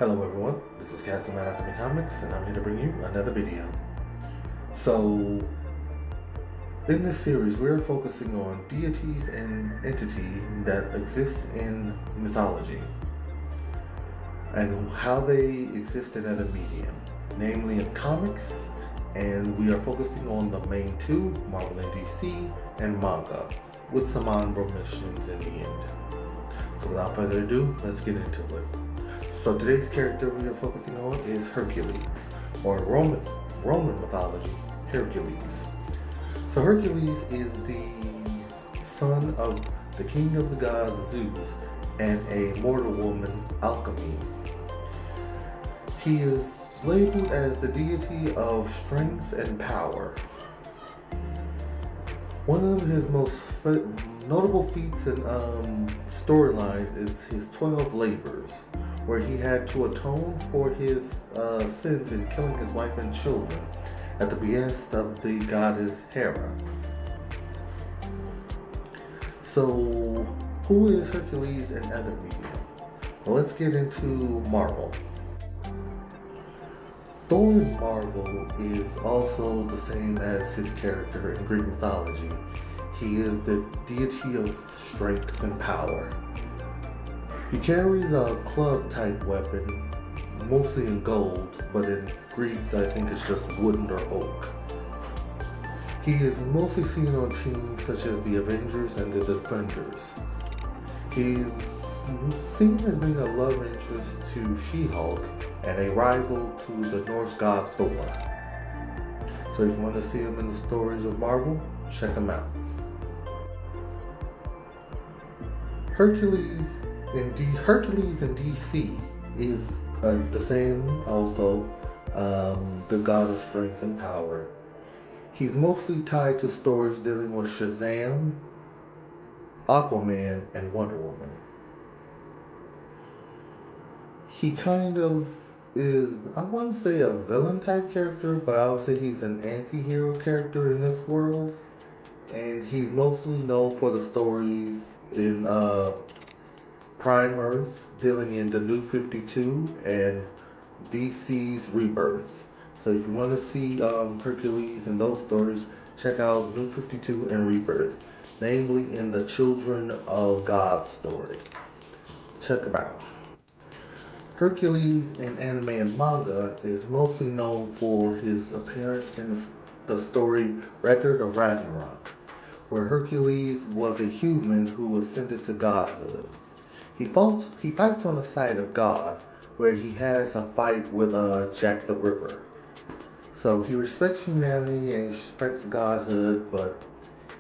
Hello everyone, this is Castle Anatomy Comics and I'm here to bring you another video. So, in this series we are focusing on deities and entities that exist in mythology and how they exist in other medium, namely in comics, and we are focusing on the main two, Marvel and DC, and manga, with some honorable mentions in the end. So without further ado, let's get into it. So today's character we are focusing on is Hercules, or Roman mythology, Hercules. So Hercules is the son of the king of the gods Zeus and a mortal woman, Alchemy. He is labeled as the deity of strength and power. One of his most notable feats and storylines is his 12 labors, where he had to atone for his sins in killing his wife and children at the behest of the goddess Hera. So, who is Hercules in other media? Well, let's get into Marvel. Thor in Marvel is also the same as his character in Greek mythology. He is the deity of strength and power. He carries a club-type weapon, mostly in gold, but in Greek I think it's just wooden or oak. He is mostly seen on teams such as the Avengers and the Defenders. He's seen as being a love interest to She-Hulk and a rival to the Norse god Thor. So if you want to see him in the stories of Marvel, check him out. Hercules in DC is the same also, the god of strength and power. He's mostly tied to stories dealing with Shazam, Aquaman, and Wonder Woman. He kind of is, I wouldn't say a villain type character, but I would say he's an anti-hero character in this world. And he's mostly known for the stories in Prime Earth, dealing in the New 52 and DC's Rebirth. So if you want to see Hercules and those stories, check out New 52 and Rebirth, namely in the Children of God story. Check them out. Hercules in anime and manga is mostly known for his appearance in the story Record of Ragnarok, where Hercules was a human who ascended to godhood. He fights on the side of God, where he has a fight with Jack the Ripper. So he respects humanity and he respects godhood, but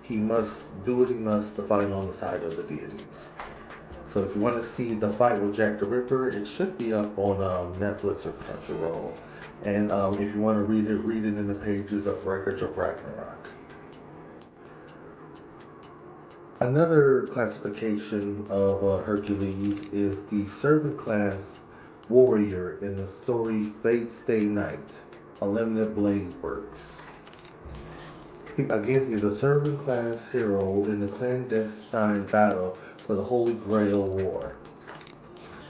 he must do what he must to fight on the side of the deities. So if you want to see the fight with Jack the Ripper, it should be up on Netflix or Crunchyroll. And if you want to read it in the pages of Records of Ragnarok. Another classification of Hercules is the servant class warrior in the story Fate Stay Night, Unlimited Blade Works. He's a servant class hero in the clandestine battle for the Holy Grail War.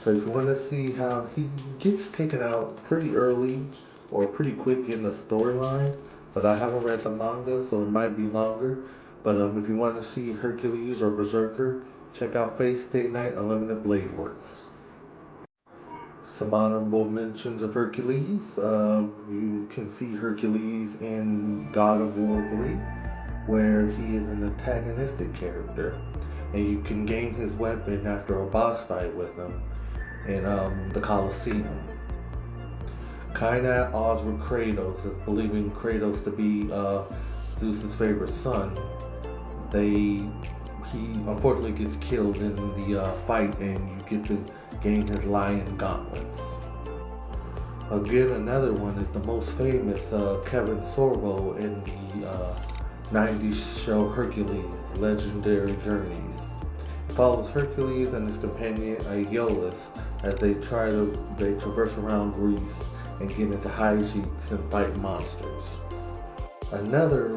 So if you want to see how he gets taken out pretty early or pretty quick in the storyline, but I haven't read the manga, so it might be longer. But if you want to see Hercules or Berserker, check out Fate Stay Night Unlimited Blade Works. Some honorable mentions of Hercules. You can see Hercules in God of War 3, where he is an antagonistic character, and you can gain his weapon after a boss fight with him in the Colosseum. Kinda at odds with Kratos, as believing Kratos to be Zeus's favorite son. He unfortunately gets killed in the fight, and you get to gain his lion gauntlets. Again, another one is the most famous Kevin Sorbo in the 90s show Hercules, Legendary Journeys. It follows Hercules and his companion Aeolus as they traverse around Greece and get into hijinks and fight monsters. Another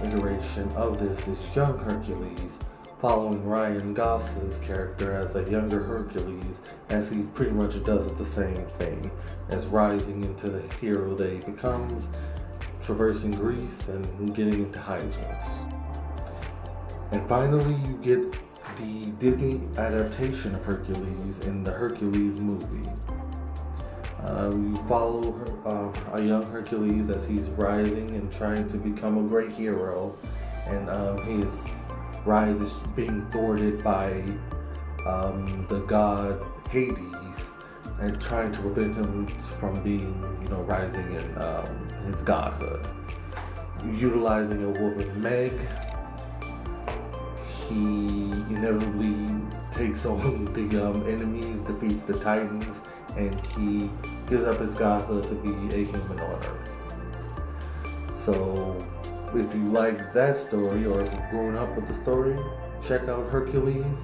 iteration of this is young Hercules, following Ryan Gosling's character as a younger Hercules, as he pretty much does the same thing as rising into the hero that he becomes, traversing Greece and getting into hijinks. And finally, you get the Disney adaptation of Hercules in the Hercules movie. You follow a young Hercules as he's rising and trying to become a great hero, and his rise is being thwarted by the god Hades, and trying to prevent him from being, rising in his godhood. Utilizing a woman Meg, he inevitably takes on the enemies, defeats the Titans, and he gives up his godhood to be a human on Earth. So, if you like that story, or if you've grown up with the story, check out Hercules,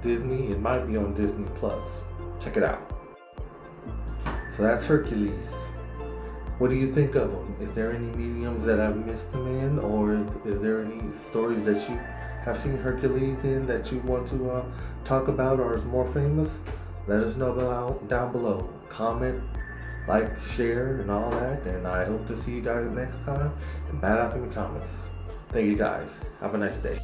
Disney. It might be on Disney Plus. Check it out. So that's Hercules. What do you think of them? Is there any mediums that I've missed them in, or is there any stories that you have seen Hercules in that you want to talk about, or is more famous? Let us know down below. Comment, like, share, and all that. And I hope to see you guys next time in Bad Alchemy Comics. Thank you guys. Have a nice day.